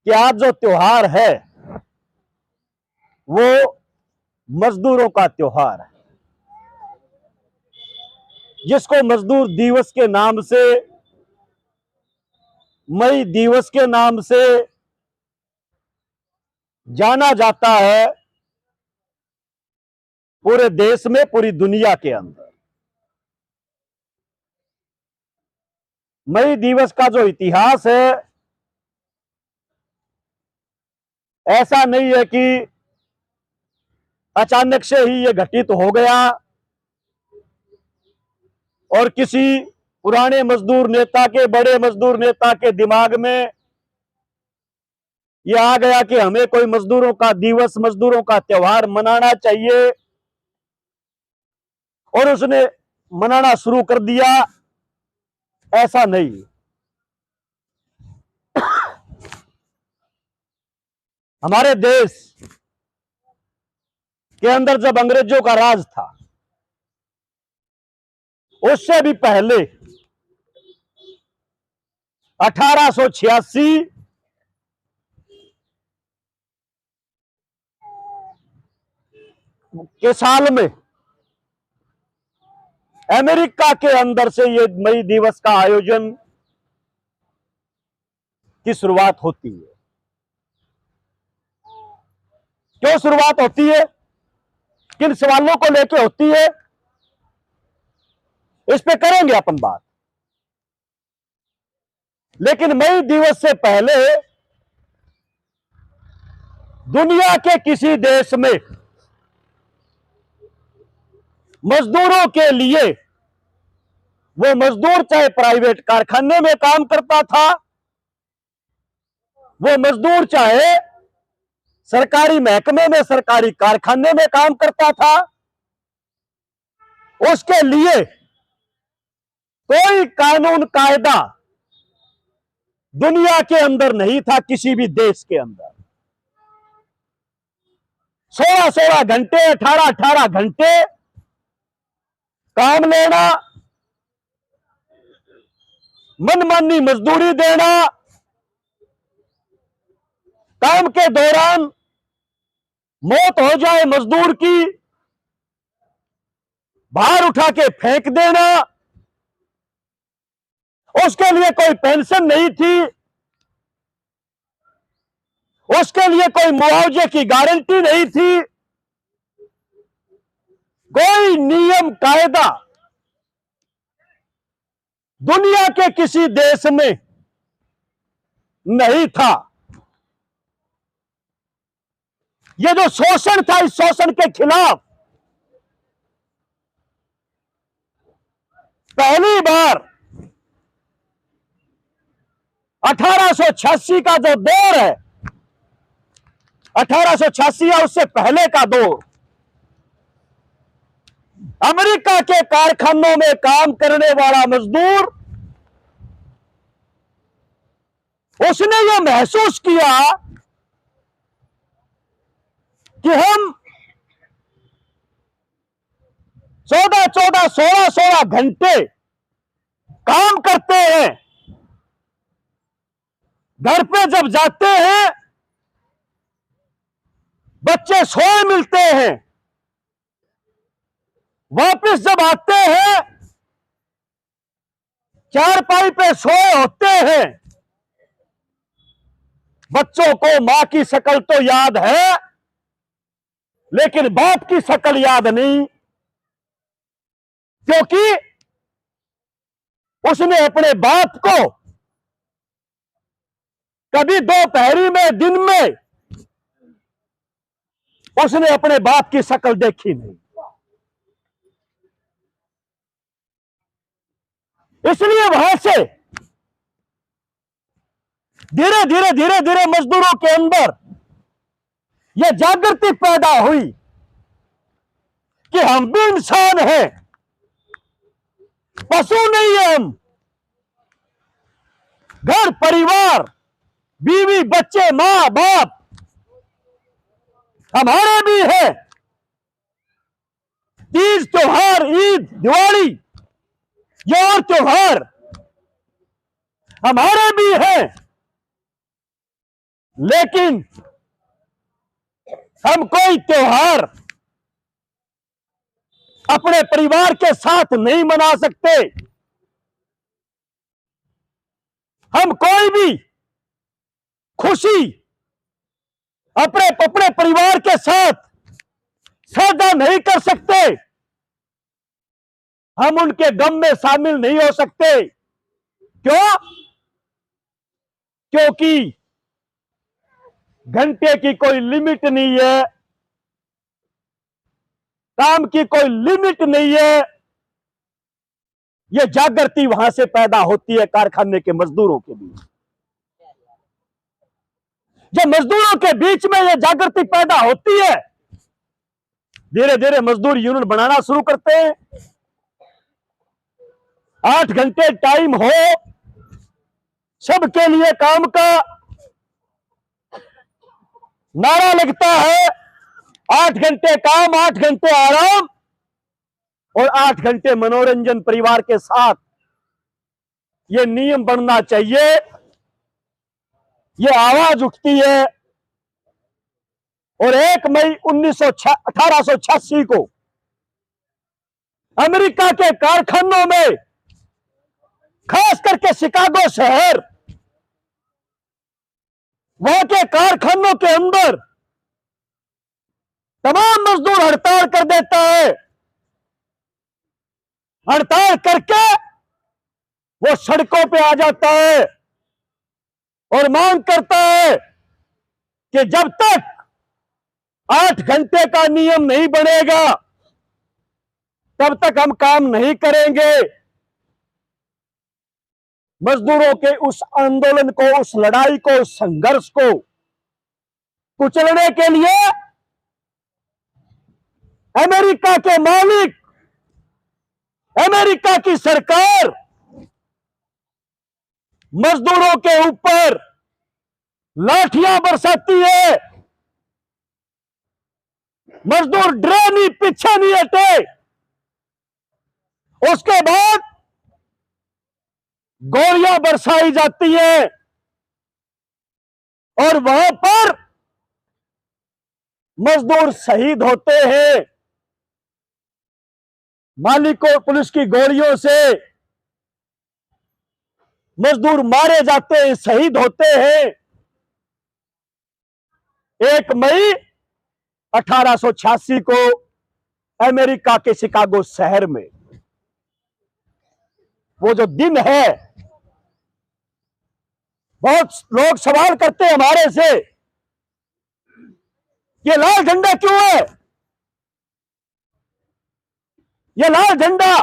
कि आज जो त्योहार है वो मजदूरों का त्योहार है, जिसको मजदूर दिवस के नाम से, मई दिवस के नाम से जाना जाता है पूरे देश में, पूरी दुनिया के अंदर। मई दिवस का जो इतिहास है, ऐसा नहीं है कि अचानक से ही ये घटित हो गया और किसी पुराने मजदूर नेता के, बड़े मजदूर नेता के दिमाग में यह आ गया कि हमें कोई मजदूरों का दिवस, मजदूरों का त्योहार मनाना चाहिए, और उसने मनाना शुरू कर दिया। ऐसा नहीं। हमारे देश के अंदर जब अंग्रेजों का राज था, उससे भी पहले 1886 के साल में अमेरिका के अंदर से ये मई दिवस का आयोजन की शुरुआत होती है। क्यों शुरुआत होती है, किन सवालों को लेकर होती है, इस पे करेंगे अपन बात। लेकिन मई दिवस से पहले दुनिया के किसी देश में मजदूरों के लिए, वो मजदूर चाहे प्राइवेट कारखाने में काम करता था, वो मजदूर चाहे सरकारी महकमे में, सरकारी कारखाने में काम करता था, उसके लिए कोई कानून कायदा दुनिया के अंदर नहीं था, किसी भी देश के अंदर। 16-16 घंटे, 18-18 घंटे काम लेना, मनमानी मजदूरी देना, काम के दौरान मौत हो जाए मजदूर की, बाहर उठा के फेंक देना, उसके लिए कोई पेंशन नहीं थी, उसके लिए कोई मुआवजे की गारंटी नहीं थी, कोई नियम कायदा दुनिया के किसी देश में नहीं था। यह जो शोषण था, इस शोषण के खिलाफ पहली बार 1886 का जो दौर है, 1886 या उससे पहले का दौर, अमेरिका के कारखानों में काम करने वाला मजदूर, उसने यह महसूस किया कि हम 14-14, 16-16 घंटे काम करते हैं, घर पे जब जाते हैं बच्चे सोए मिलते हैं, वापस जब आते हैं चारपाई पे सोए होते हैं। बच्चों को मां की शक्ल तो याद है, लेकिन बाप की शक्ल याद नहीं, क्योंकि उसने अपने बाप को कभी दोपहरी में, दिन में उसने अपने बाप की शक्ल देखी नहीं। इसलिए वहां से धीरे धीरे धीरे धीरे मजदूरों के अंदर यह जागृति पैदा हुई कि हम भी इंसान हैं, पशु नहीं है हम। घर परिवार, बीवी बच्चे, मां बाप हमारे भी है। तीज त्योहार, ईद, दिवाली, ये और त्योहार हमारे भी हैं। लेकिन हम कोई त्योहार अपने परिवार के साथ नहीं मना सकते। हम कोई भी खुशी अपने अपने परिवार के साथ साझा नहीं कर सकते। हम उनके गम में शामिल नहीं हो सकते। क्यों? क्योंकि घंटे की कोई लिमिट नहीं है, काम की कोई लिमिट नहीं है। यह जागृति वहां से पैदा होती है, कारखाने के मजदूरों के बीच। जब मजदूरों के बीच में यह जागृति पैदा होती है, धीरे धीरे मजदूर यूनियन बनाना शुरू करते हैं। 8 घंटे टाइम हो सबके लिए काम का नारा लगता है। 8 घंटे काम, 8 घंटे आराम और 8 घंटे मनोरंजन परिवार के साथ। यह नियम बनना चाहिए। यह आवाज उठती है और 1 मई 1886 को अमेरिका के कारखानों में, खास करके शिकागो शहर, वहां के कारखानों के अंदर तमाम मजदूर हड़ताल कर देता है। हड़ताल करके वो सड़कों पे आ जाता है और मांग करता है कि जब तक 8 घंटे का नियम नहीं बनेगा तब तक हम काम नहीं करेंगे। मजदूरों के उस आंदोलन को, उस लड़ाई को, उस संघर्ष को कुचलने के लिए अमेरिका के मालिक, अमेरिका की सरकार मजदूरों के ऊपर लाठियां बरसाती है। मजदूर डरे नहीं, पीछे नहीं हटे। उसके बाद गोलियां बरसाई जाती है और वहां पर मजदूर शहीद होते हैं। मालिकों पुलिस की गोलियों से मजदूर मारे जाते हैं, शहीद होते हैं। 1 मई 1886 को अमेरिका के शिकागो शहर में वो जो दिन है, बहुत लोग सवाल करते हैं हमारे से, ये लाल झंडा क्यों है? ये लाल झंडा,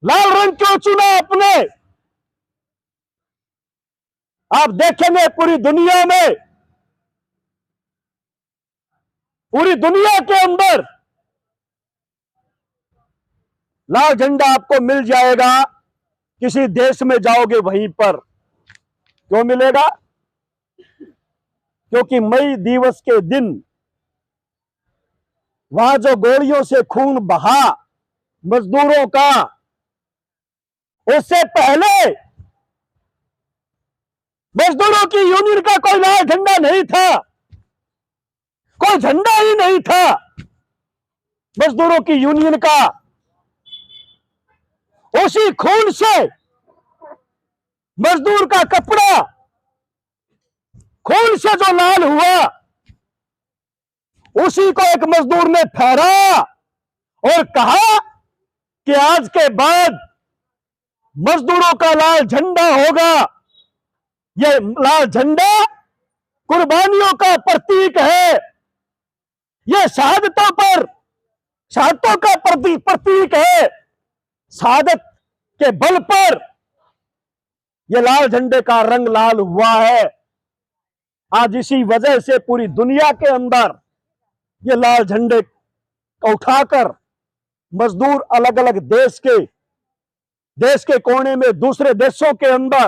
लाल रंग क्यों चुना आपने? आप देखेंगे पूरी दुनिया में, पूरी दुनिया के अंदर लाल झंडा आपको मिल जाएगा। किसी देश में जाओगे वहीं पर। क्यों मिलेगा? क्योंकि मई दिवस के दिन वहां जो गोलियों से खून बहा मजदूरों का, उससे पहले मजदूरों की यूनियन का कोई लाल झंडा नहीं था, कोई झंडा ही नहीं था मजदूरों की यूनियन का। उसी खून से मजदूर का कपड़ा खून से जो लाल हुआ, उसी को एक मजदूर ने फहराया और कहा कि आज के बाद मजदूरों का लाल झंडा होगा। यह लाल झंडा कुर्बानियों का प्रतीक है। यह शहादतों का प्रतीक है। शहादत के बल पर यह लाल झंडे का रंग लाल हुआ है। आज इसी वजह से पूरी दुनिया के अंदर ये लाल झंडे को उठाकर मजदूर अलग अलग देश के कोने में, दूसरे देशों के अंदर,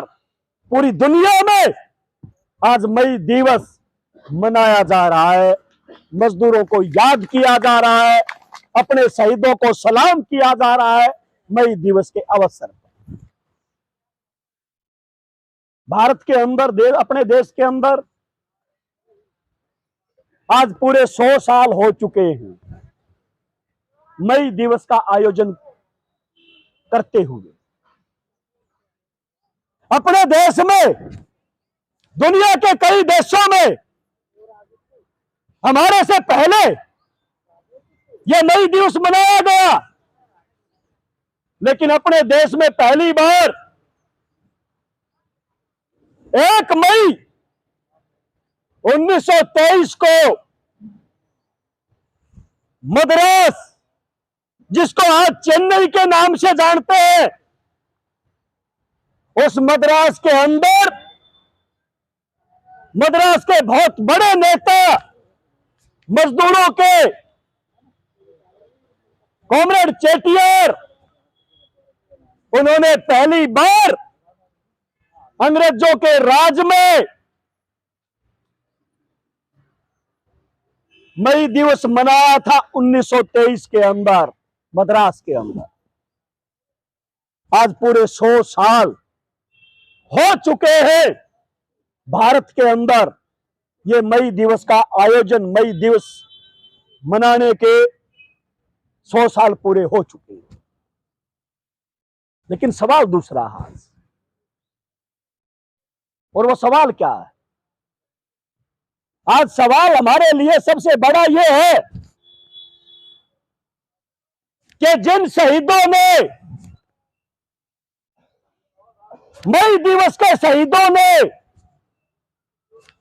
पूरी दुनिया में आज मई दिवस मनाया जा रहा है। मजदूरों को याद किया जा रहा है, अपने शहीदों को सलाम किया जा रहा है मई दिवस के अवसर पर। भारत के अंदर, अपने देश के अंदर आज पूरे 100 साल हो चुके हैं मई दिवस का आयोजन करते हुए। अपने देश में, दुनिया के कई देशों में हमारे से पहले यह मई दिवस मनाया गया, लेकिन अपने देश में पहली बार 1 मई 1923 को मद्रास, जिसको आज चेन्नई के नाम से जानते हैं, उस मद्रास के अंदर मद्रास के बहुत बड़े नेता, मजदूरों के कॉमरेड चेटियर, उन्होंने पहली बार अंग्रेजों के राज में मई दिवस मनाया था 1923 के अंदर, मद्रास के अंदर। आज पूरे 100 साल हो चुके हैं भारत के अंदर ये मई दिवस का आयोजन, मई दिवस मनाने के 100 साल पूरे हो चुके हैं। लेकिन सवाल दूसरा है आज, और वो सवाल क्या है? आज सवाल हमारे लिए सबसे बड़ा यह है कि जिन शहीदों ने, मई दिवस के शहीदों ने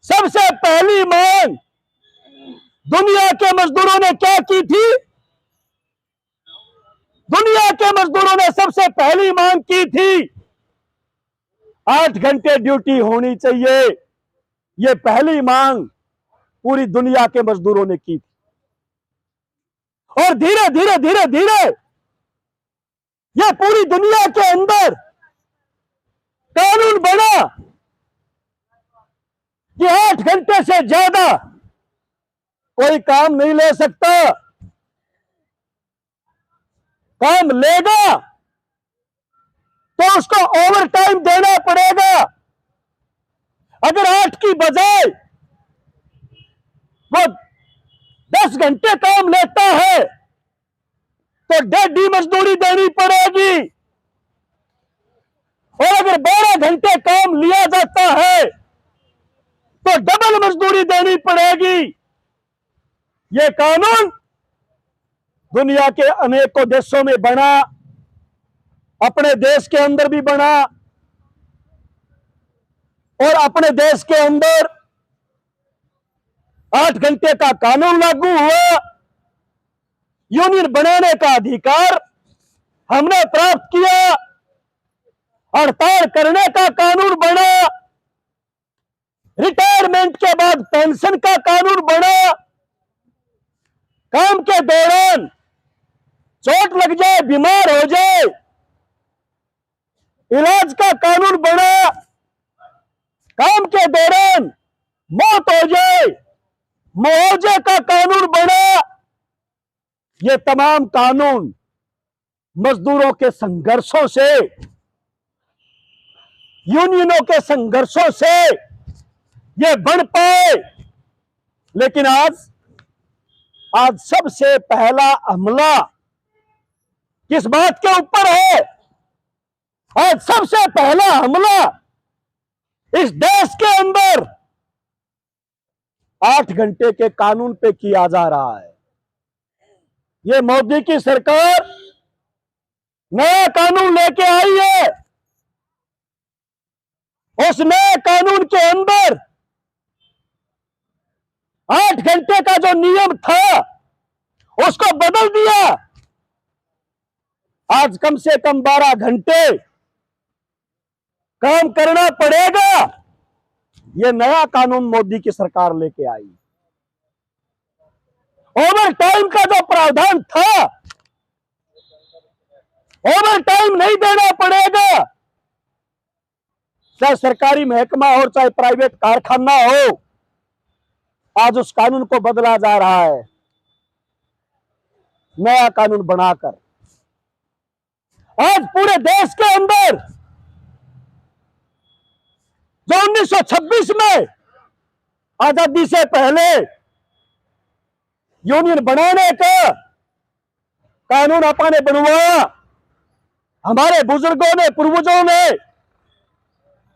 सबसे पहली मांग दुनिया के मजदूरों ने क्या की थी? दुनिया के मजदूरों ने सबसे पहली मांग की थी 8 घंटे ड्यूटी होनी चाहिए। यह पहली मांग पूरी दुनिया के मजदूरों ने की थी, और धीरे धीरे धीरे धीरे यह पूरी दुनिया के अंदर कानून बना कि 8 घंटे से ज्यादा कोई काम नहीं ले सकता। काम लेगा तो उसको ओवर टाइम देना पड़ेगा। अगर 8 की बजाय वो 10 घंटे काम लेता है तो डेढ़ी मजदूरी देनी पड़ेगी, और अगर 12 घंटे काम लिया जाता है तो डबल मजदूरी देनी पड़ेगी। यह कानून दुनिया के अनेकों देशों में बना, अपने देश के अंदर भी बना, और अपने देश के अंदर 8 घंटे का कानून लागू हुआ। यूनियन बनाने का अधिकार हमने प्राप्त किया, हड़ताल करने का कानून बना, रिटायरमेंट के बाद पेंशन का कानून बना, काम के दौरान चोट लग जाए, बीमार हो जाए, इलाज का कानून बना, काम के दौरान मौत हो जाए, मुआवजे का कानून बना। ये तमाम कानून मजदूरों के संघर्षों से, यूनियनों के संघर्षों से ये बन पाए। लेकिन आज सबसे पहला हमला किस बात के ऊपर है? आज सबसे पहला हमला इस देश के अंदर 8 घंटे के कानून पे किया जा रहा है। ये मोदी की सरकार नया कानून लेके आई है। उस नए कानून के अंदर 8 घंटे का जो नियम था उसको बदल दिया। आज कम से कम 12 घंटे काम करना पड़ेगा। यह नया कानून मोदी की सरकार लेके आई। ओवर टाइम का जो प्रावधान था, ओवर टाइम नहीं देना पड़ेगा। चाहे सरकारी महकमा हो, चाहे प्राइवेट कारखाना हो, आज उस कानून को बदला जा रहा है नया कानून बनाकर। आज पूरे देश के अंदर जो 1926 में आजादी से पहले यूनियन बनाने का कानून आपने बनवाया। हमारे बुजुर्गों ने, पूर्वजों ने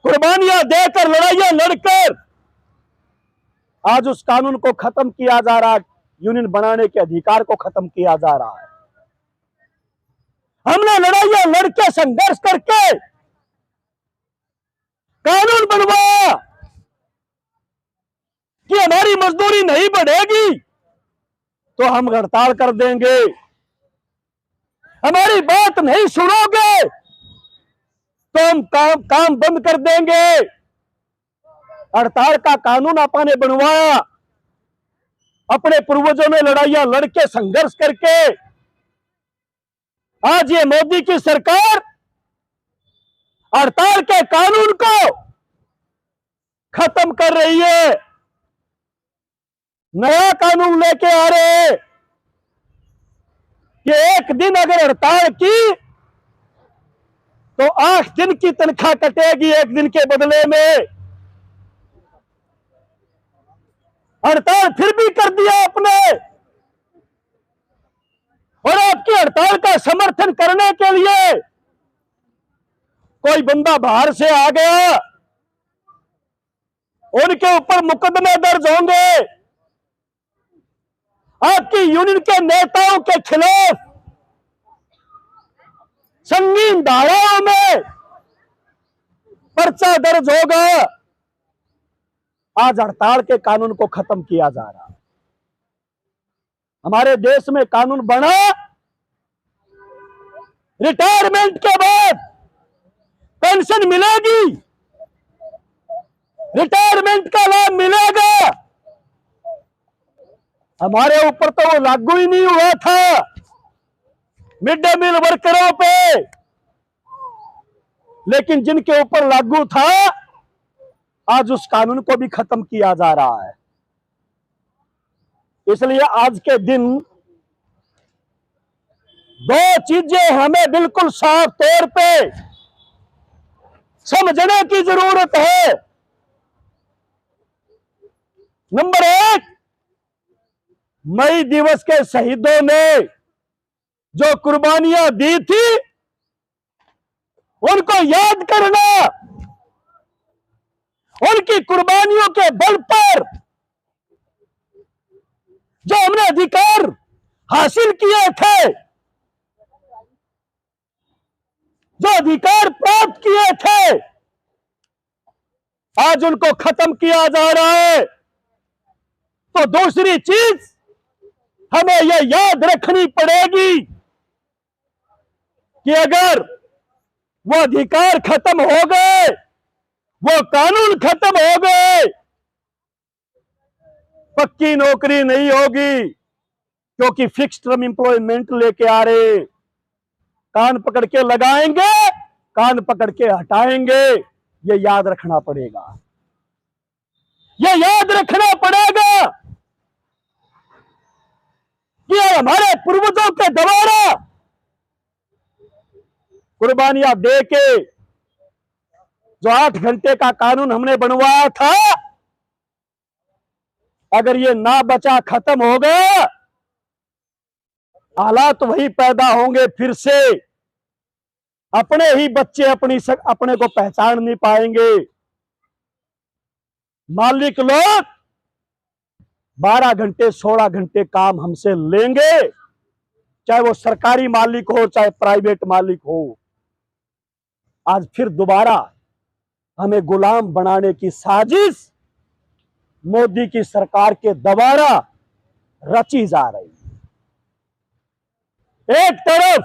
कुर्बानियां देकर, लड़ाइयां लड़कर आज उस कानून को खत्म किया जा रहा है। यूनियन बनाने के अधिकार को खत्म किया जा रहा है। हमने लड़ाइयां लड़के, संघर्ष करके कानून बनवाया कि हमारी मजदूरी नहीं बढ़ेगी तो हम हड़ताल कर देंगे, हमारी बात नहीं सुनोगे तो हम काम बंद कर देंगे। हड़ताल का कानून आपने बनवाया। अपने पूर्वजों ने लड़ाइयां लड़के, संघर्ष करके आज ये मोदी की सरकार हड़ताल के कानून को खत्म कर रही है। नया कानून लेके आ रहे हैं कि एक दिन अगर हड़ताल की तो 8 दिन की तनख्वाह कटेगी एक दिन के बदले में। हड़ताल फिर भी कर दिया आपने, और आपकी हड़ताल का समर्थन करने के लिए कोई बंदा बाहर से आ गया, उनके ऊपर मुकदमे दर्ज होंगे। आपकी यूनियन के नेताओं के खिलाफ संगीन धाराओं में पर्चा दर्ज होगा। आज हड़ताल के कानून को खत्म किया जा रहा है। हमारे देश में कानून बना, रिटायरमेंट के बाद पेंशन मिलेगी, रिटायरमेंट का लाभ मिलेगा। हमारे ऊपर तो वो लागू ही नहीं हुआ था, मिड डे मील वर्करों पे, लेकिन जिनके ऊपर लागू था आज उस कानून को भी खत्म किया जा रहा है। इसलिए आज के दिन 2 चीजें हमें बिल्कुल साफ तौर पे समझने की जरूरत है। नंबर 1, मई दिवस के शहीदों ने जो कुर्बानियां दी थी उनको याद करना, उनकी कुर्बानियों के बल पर जो हमने अधिकार हासिल किए थे, जो अधिकार प्राप्त किए थे, आज उनको खत्म किया जा रहा है। तो दूसरी चीज हमें यह याद रखनी पड़ेगी कि अगर वो अधिकार खत्म हो गए, वो कानून खत्म हो गए, पक्की नौकरी नहीं होगी, क्योंकि फिक्स टर्म एम्प्लॉयमेंट लेके आ रहे, कान पकड़ के लगाएंगे, कान पकड़ के हटाएंगे। ये याद रखना पड़ेगा, ये याद रखना पड़ेगा कि हमारे पूर्वजों के द्वारा कुर्बानियां दे के जो 8 घंटे का कानून हमने बनवाया था, अगर ये ना बचा, खत्म हो गया, हालात वही पैदा होंगे फिर से। अपने ही बच्चे अपने को पहचान नहीं पाएंगे। मालिक लोग 12 घंटे 16 घंटे काम हमसे लेंगे, चाहे वो सरकारी मालिक हो चाहे प्राइवेट मालिक हो। आज फिर दोबारा हमें गुलाम बनाने की साजिश मोदी की सरकार के द्वारा रची जा रही है। एक तरफ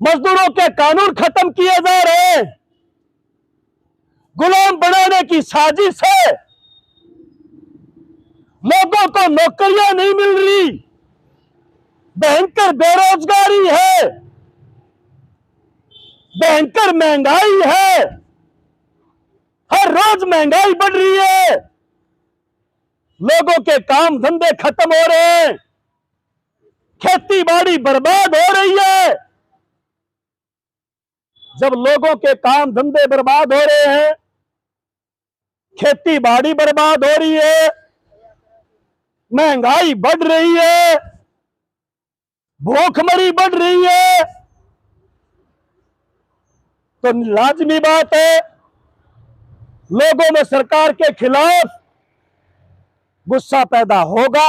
मजदूरों के कानून खत्म किए जा रहे हैं, गुलाम बनाने की साजिश है, लोगों को नौकरियां नहीं मिल रही, भयंकर बेरोजगारी है, भयंकर महंगाई है, हर रोज महंगाई बढ़ रही है, लोगों के काम धंधे खत्म हो रहे हैं, खेती बाड़ी बर्बाद हो रही है। जब लोगों के काम धंधे बर्बाद हो रहे हैं, खेती बाड़ी बर्बाद हो रही है, महंगाई बढ़ रही है, भूखमरी बढ़ रही है, तो लाजमी बात है लोगों में सरकार के खिलाफ गुस्सा पैदा होगा।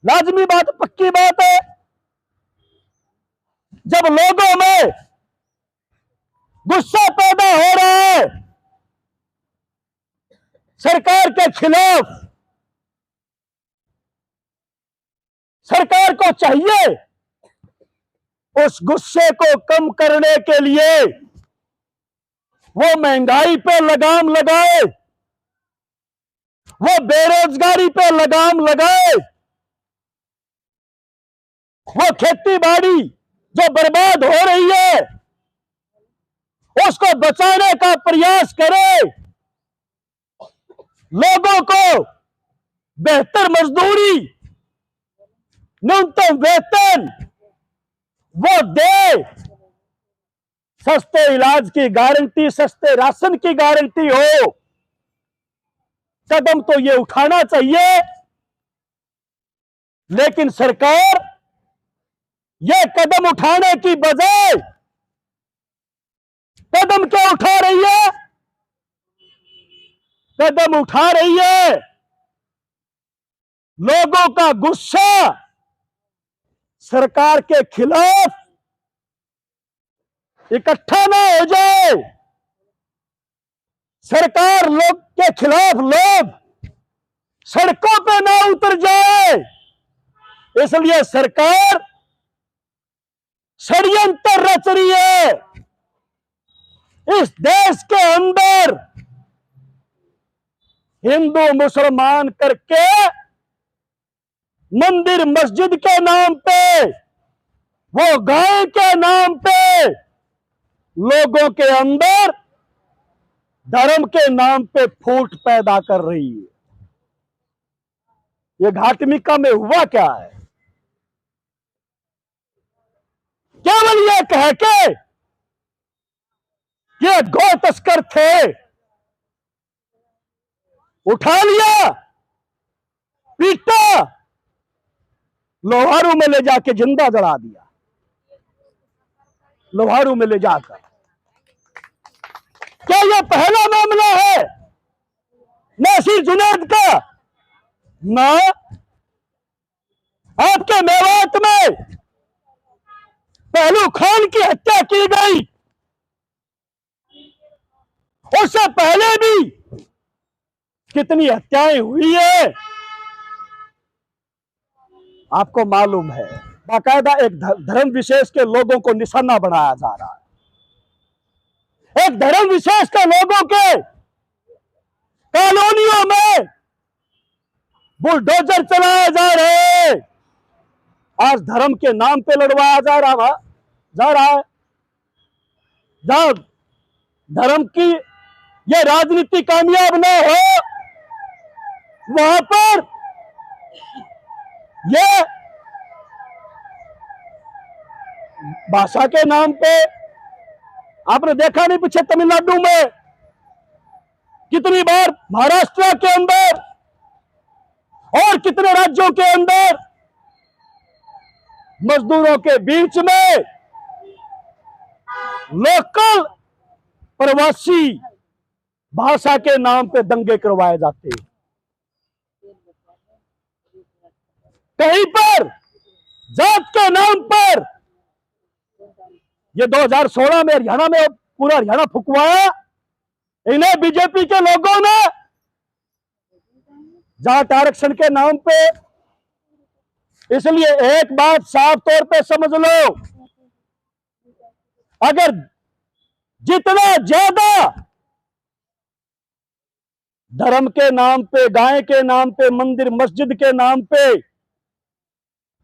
लाजमी बात, पक्की बात है। जब लोगों में गुस्सा पैदा हो रहा है सरकार के खिलाफ, सरकार को चाहिए उस गुस्से को कम करने के लिए वो महंगाई पे लगाम लगाए, वो बेरोजगारी पे लगाम लगाए, वो खेती बाड़ी जो बर्बाद हो रही है उसको बचाने का प्रयास करे, लोगों को बेहतर मजदूरी, न्यूनतम वेतन वो दे, सस्ते इलाज की गारंटी, सस्ते राशन की गारंटी हो। कदम तो ये उठाना चाहिए, लेकिन सरकार ये कदम उठाने की बजाय कदम क्या उठा रही है? कदम उठा रही है लोगों का गुस्सा सरकार के खिलाफ इकट्ठा ना हो जाए, सरकार लोग के खिलाफ लोग सड़कों पे ना उतर जाए। इसलिए सरकार षड्यंत्र रच रही है इस देश के अंदर, हिंदू मुसलमान करके मंदिर मस्जिद के नाम पे, वो गाय के नाम पे लोगों के अंदर धर्म के नाम पे फूट पैदा कर रही है। ये घाटमिका में हुआ क्या है? केवल ये कह के ये गौ तस्कर थे, उठा लिया, पीटा, लोहारू में ले जाके जिंदा जला दिया, लोहारू में ले जाकर। क्या यह पहला मामला है नासिर जुनैद का? ना, आपके मेवात में पहलू खान की हत्या की गई, उससे पहले भी कितनी हत्याएं हुई है आपको मालूम है। बाकायदा एक धर्म विशेष के लोगों को निशाना बनाया जा रहा है, एक धर्म विशेष के लोगों के कॉलोनियों में बुलडोजर चलाए जा रहे हैं। आज धर्म के नाम पे लड़वाया जा रहा है। जब धर्म की ये राजनीति कामयाब ना हो, वहां पर ये भाषा के नाम पे, आपने देखा नहीं पीछे तमिलनाडु में कितनी बार, महाराष्ट्र के अंदर और कितने राज्यों के अंदर मजदूरों के बीच में लोकल प्रवासी भाषा के नाम पे दंगे करवाए जाते हैं। कहीं पर जात के नाम पर, ये 2016 में हरियाणा में पूरा हरियाणा फुकवाया इन्हें बीजेपी के लोगों ने, जाट आरक्षण के नाम पे। इसलिए एक बात साफ तौर पे समझ लो, अगर जितना ज्यादा धर्म के नाम पे, गाय के नाम पे, मंदिर मस्जिद के नाम पे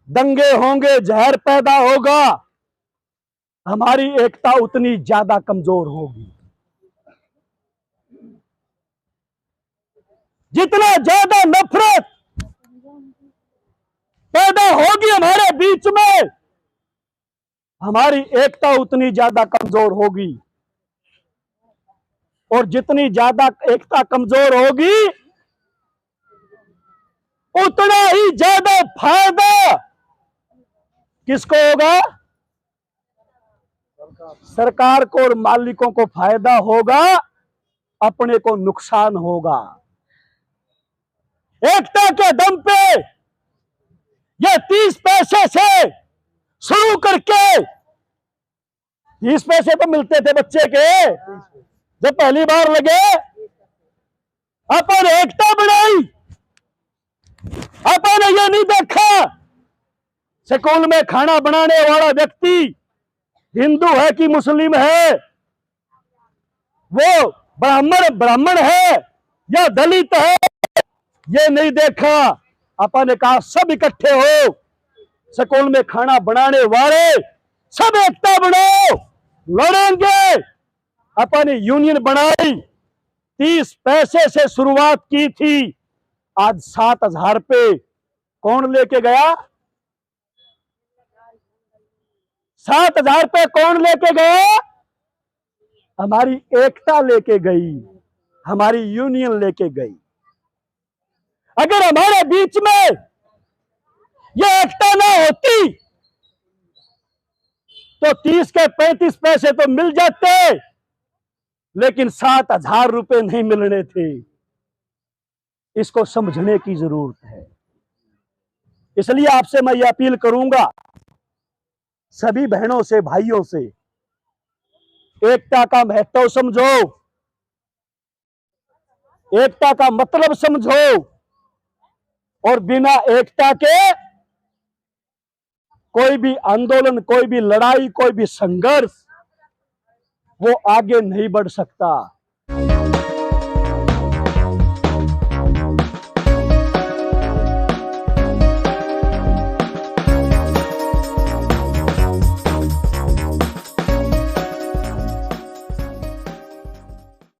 दंगे होंगे, जहर पैदा होगा, हमारी एकता उतनी ज्यादा कमजोर होगी। जितना ज्यादा नफरत पैदा होगी हमारे बीच में, हमारी एकता उतनी ज्यादा कमजोर होगी। और जितनी ज्यादा एकता कमजोर होगी, उतना ही ज्यादा फायदा किसको होगा? सरकार को और मालिकों को फायदा होगा, अपने को नुकसान होगा। एकता के दम पे ये 30 पैसे से शुरू करके, 30 पैसे तो मिलते थे बच्चे के जब पहली बार लगे, अपन एकता बनाई। अपन ने ये नहीं देखा स्कूल में खाना बनाने वाला व्यक्ति हिंदू है कि मुस्लिम है, वो ब्राह्मण है या दलित है, ये नहीं देखा। अपन ने कहा सब इकट्ठे हो, स्कूल में खाना बनाने वाले सब एकता बनाओ, लड़ेंगे। अपन ने यूनियन बनाई, 30 पैसे से शुरुआत की थी, आज 7,000 पे कौन लेके गया? 7,000 पे कौन लेके गया? हमारी एकता लेके गई, हमारी यूनियन लेके गई। अगर हमारे बीच में यह एकता ना होती तो 30 के 35 पैसे तो मिल जाते, लेकिन 7,000 रुपए नहीं मिलने थे। इसको समझने की जरूरत है। इसलिए आपसे मैं ये अपील करूंगा, सभी बहनों से, भाइयों से, एकता का महत्व समझो, एकता का मतलब समझो, और बिना एकता के कोई भी आंदोलन, कोई भी लड़ाई, कोई भी संघर्ष वो आगे नहीं बढ़ सकता।